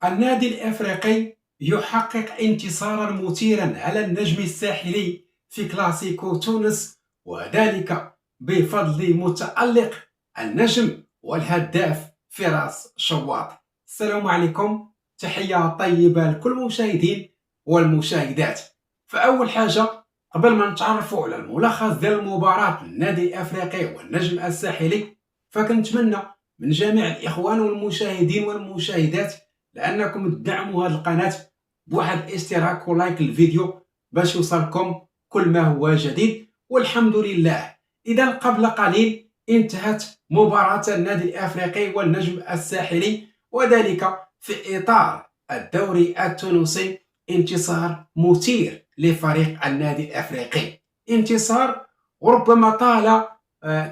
النادي الإفريقي يحقق انتصارا مثيرا على النجم الساحلي في كلاسيكو تونس، وذلك بفضل متألق النجم والهداف فراس شواط. السلام عليكم، تحية طيبة لكل المشاهدين والمشاهدات. فأول حاجة قبل ما نتعرفوا على الملخص ديال المباراة النادي الإفريقي والنجم الساحلي، فكنتمنى من جميع الإخوان والمشاهدين والمشاهدات لأنكم تدعموا هذه القناة بواحد الاشتراك ولايك الفيديو باش يوصلكم كل ما هو جديد. والحمد لله، إذا قبل قليل انتهت مباراة النادي الإفريقي والنجم الساحلي، وذلك في إطار الدوري التونسي. انتصار مثير لفريق النادي الإفريقي، انتصار ربما طال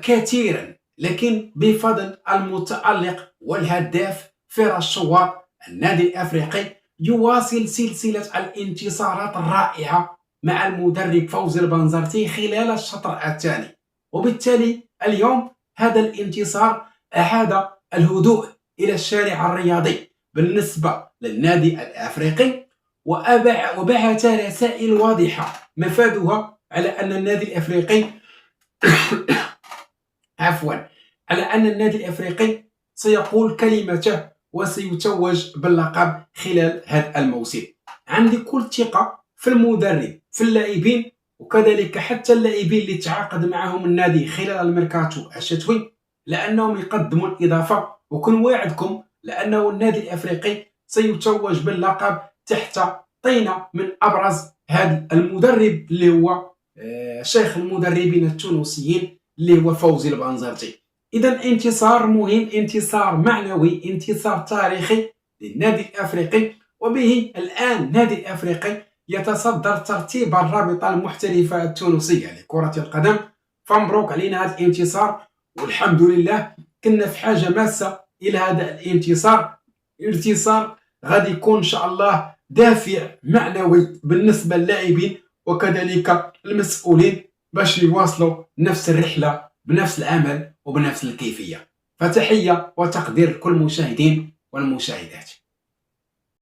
كثيرا، لكن بفضل المتألق والهداف فراس شواط النادي الأفريقي يواصل سلسلة الانتصارات الرائعة مع المدرب فوزي البنزرتي خلال الشطر الثاني. وبالتالي اليوم هذا الانتصار أعاد الهدوء إلى الشارع الرياضي بالنسبة للنادي الأفريقي، وبعث رسائل واضحة مفادها على أن النادي الأفريقي على أن النادي الأفريقي سيقول كلمته وسيتوج باللقب خلال هذا الموسم. عندي كل ثقة في المدرب، في اللاعبين، وكذلك حتى اللاعبين اللي تعاقد معهم النادي خلال الميركاتو الشتوي، لأنهم يقدموا الإضافة. وكنواعدكم لأنه النادي الأفريقي سيتوج باللقب تحت طينة من أبرز هذا المدرب اللي هو شيخ المدربين التونسيين اللي هو فوزي البنزرتي. إذا انتصار مهم، انتصار معنوي، انتصار تاريخي للنادي الأفريقي، وبه الآن النادي الأفريقي يتصدر ترتيب الرابطة المحترفة التونسية لكرة القدم. فمبروك علينا هذا الانتصار، والحمد لله كنا في حاجة ماسة إلى هذا الانتصار. انتصار غادي يكون إن شاء الله دافع معنوي بالنسبة للاعبين وكذلك المسؤولين باش يواصلوا نفس الرحلة بنفس العمل وبنفس الكيفية. فتحية وتقدير لكل المشاهدين والمشاهدات.